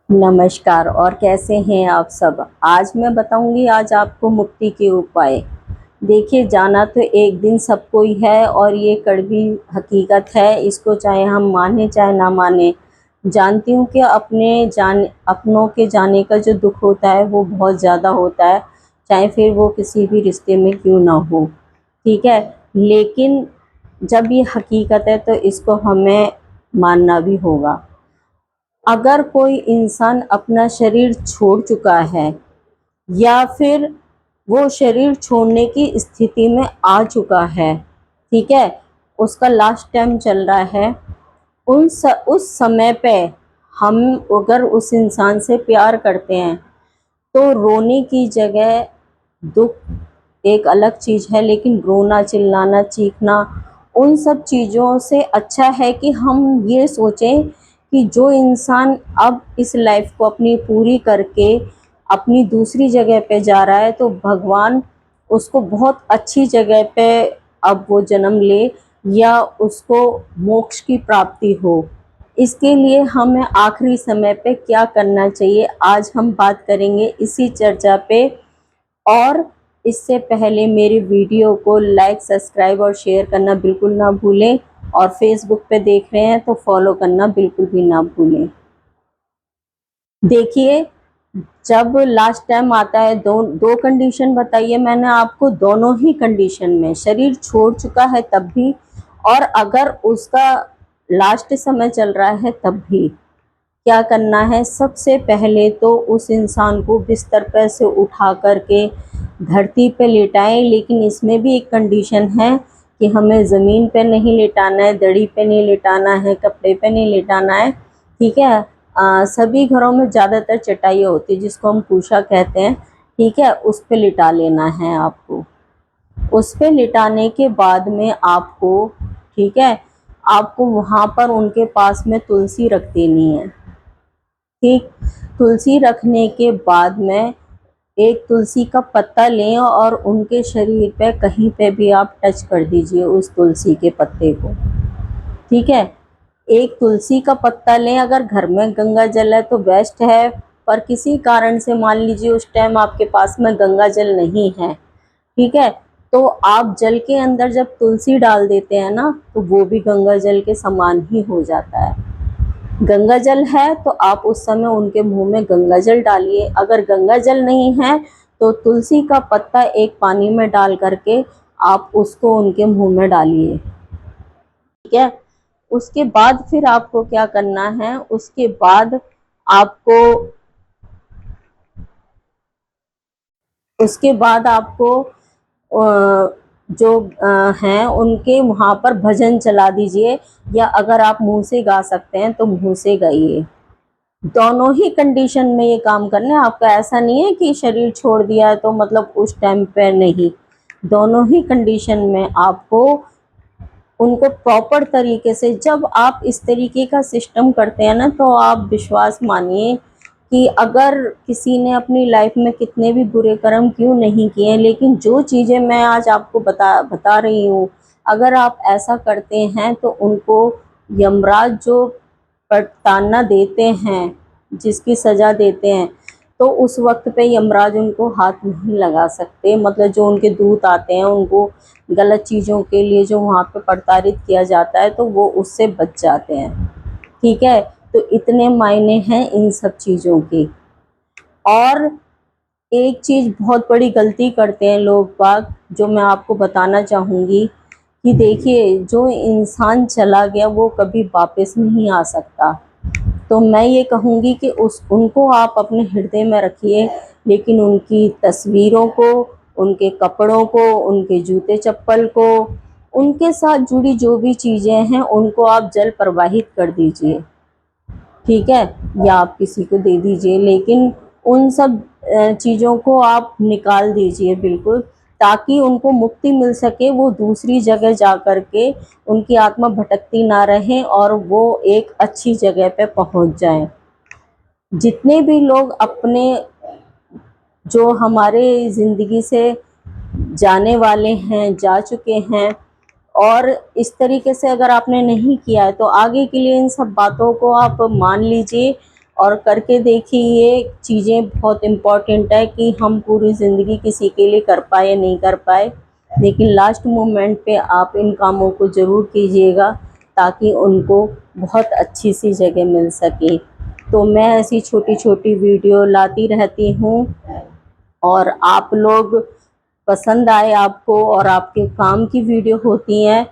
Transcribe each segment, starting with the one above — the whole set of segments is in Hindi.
नमस्कार। और कैसे हैं आप सब। आज मैं बताऊंगी आज आपको मुक्ति के उपाय। देखिए, जाना तो एक दिन सबको ही है और ये कड़वी हकीकत है, इसको चाहे हम माने चाहे ना माने। जानती हूँ कि अपनों के जाने का जो दुख होता है वो बहुत ज़्यादा होता है, चाहे फिर वो किसी भी रिश्ते में क्यों ना हो। ठीक है, लेकिन जब ये हकीकत है तो इसको हमें मानना भी होगा। अगर कोई इंसान अपना शरीर छोड़ चुका है या फिर वो शरीर छोड़ने की स्थिति में आ चुका है, ठीक है, उसका लास्ट टाइम चल रहा है, उस समय पे हम अगर उस इंसान से प्यार करते हैं तो रोने की जगह दुख एक अलग चीज़ है, लेकिन रोना, चिल्लाना, चीखना, उन सब चीज़ों से अच्छा है कि हम ये सोचें कि जो इंसान अब इस लाइफ को अपनी पूरी करके अपनी दूसरी जगह पे जा रहा है तो भगवान उसको बहुत अच्छी जगह पे अब वो जन्म ले या उसको मोक्ष की प्राप्ति हो। इसके लिए हमें आखिरी समय पे क्या करना चाहिए, आज हम बात करेंगे इसी चर्चा पे। और इससे पहले मेरे वीडियो को लाइक, सब्सक्राइब और शेयर करना बिल्कुल ना भूलें, और फेसबुक पे देख रहे हैं तो फॉलो करना बिल्कुल भी ना भूलें। देखिए, जब लास्ट टाइम आता है, दो दो कंडीशन बताइए मैंने आपको, दोनों ही कंडीशन में शरीर छोड़ चुका है तब भी, और अगर उसका लास्ट समय चल रहा है तब भी क्या करना है। सबसे पहले तो उस इंसान को बिस्तर पर से उठा करके धरती पे लेटाएं, लेकिन इसमें भी एक कंडीशन है कि हमें ज़मीन पे नहीं लेटाना है, दड़ी पे नहीं लेटाना है, कपड़े पे नहीं लेटाना है। ठीक है, सभी घरों में ज़्यादातर चटाइयाँ होती है जिसको हम पूशा कहते हैं। ठीक है, उस पे लिटा लेना है आपको। उस पे लिटाने के बाद में आपको, ठीक है, आपको वहाँ पर उनके पास में तुलसी रख देनी है। ठीक, तुलसी रखने के बाद में एक तुलसी का पत्ता लें और उनके शरीर पे कहीं पे भी आप टच कर दीजिए उस तुलसी के पत्ते को। ठीक है, एक तुलसी का पत्ता लें, अगर घर में गंगा जल है तो बेस्ट है, पर किसी कारण से मान लीजिए उस टाइम आपके पास में गंगा जल नहीं है, ठीक है, तो आप जल के अंदर जब तुलसी डाल देते हैं ना तो वो भी गंगा जल के समान ही हो जाता है। गंगा जल है तो आप उस समय उनके मुंह में गंगा जल डालिए, अगर गंगा जल नहीं है तो तुलसी का पत्ता एक पानी में डाल करके आप उसको उनके मुंह में डालिए। ठीक है, उसके बाद फिर आपको क्या करना है, उसके बाद आपको उसके बाद आपको जो हैं उनके वहाँ पर भजन चला दीजिए, या अगर आप मुंह से गा सकते हैं तो मुंह से गाइए। दोनों ही कंडीशन में ये काम करना है आपका। ऐसा नहीं है कि शरीर छोड़ दिया है तो मतलब उस टाइम पे नहीं, दोनों ही कंडीशन में आपको उनको प्रॉपर तरीके से, जब आप इस तरीके का सिस्टम करते हैं ना तो आप विश्वास मानिए कि अगर किसी ने अपनी लाइफ में कितने भी बुरे कर्म क्यों नहीं किए, लेकिन जो चीज़ें मैं आज आपको बता रही हूँ, अगर आप ऐसा करते हैं तो उनको यमराज जो ताना देते हैं, जिसकी सज़ा देते हैं, तो उस वक्त पे यमराज उनको हाथ नहीं लगा सकते। मतलब जो उनके दूत आते हैं उनको गलत चीज़ों के लिए जो वहाँ पे प्रताड़ित किया जाता है तो वो उससे बच जाते हैं। ठीक है, तो इतने मायने हैं इन सब चीज़ों के। और एक चीज़ बहुत बड़ी गलती करते हैं लोग बाग, जो मैं आपको बताना चाहूँगी कि देखिए, जो इंसान चला गया वो कभी वापस नहीं आ सकता। तो मैं ये कहूँगी कि उनको आप अपने हृदय में रखिए, लेकिन उनकी तस्वीरों को, उनके कपड़ों को, उनके जूते चप्पल को, उनके साथ जुड़ी जो भी चीज़ें हैं उनको आप जल प्रवाहित कर दीजिए। ठीक है, या आप किसी को दे दीजिए, लेकिन उन सब चीज़ों को आप निकाल दीजिए बिल्कुल, ताकि उनको मुक्ति मिल सके, वो दूसरी जगह जा कर के उनकी आत्मा भटकती ना रहे और वो एक अच्छी जगह पे पहुंच जाएं। जितने भी लोग अपने, जो हमारे ज़िंदगी से जाने वाले हैं, जा चुके हैं, और इस तरीके से अगर आपने नहीं किया है तो आगे के लिए इन सब बातों को आप मान लीजिए और करके देखिए। ये चीज़ें बहुत इम्पॉर्टेंट है कि हम पूरी ज़िंदगी किसी के लिए कर पाए या नहीं कर पाए, लेकिन लास्ट मोमेंट पे आप इन कामों को ज़रूर कीजिएगा ताकि उनको बहुत अच्छी सी जगह मिल सके। तो मैं ऐसी छोटी छोटी वीडियो लाती रहती हूँ, और आप लोग पसंद आए आपको और आपके काम की वीडियो होती हैं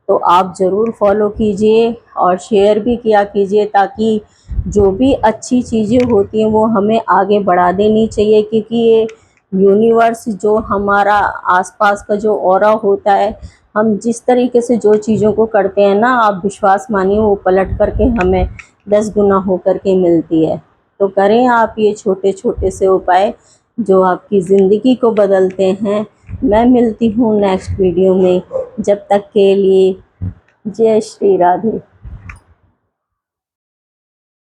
तो आप ज़रूर फॉलो कीजिए और शेयर भी किया कीजिए, ताकि जो भी अच्छी चीज़ें होती हैं वो हमें आगे बढ़ा देनी चाहिए। क्योंकि ये यूनिवर्स जो हमारा आसपास का जो ऑरा होता है, हम जिस तरीके से जो चीज़ों को करते हैं ना, आप विश्वास मानिए वो पलट करके हमें 10 गुना हो करके मिलती है। तो करें आप ये छोटे छोटे से उपाय जो आपकी ज़िंदगी को बदलते हैं। मैं मिलती हूँ नेक्स्ट वीडियो में, जब तक के लिए जय श्री राधे।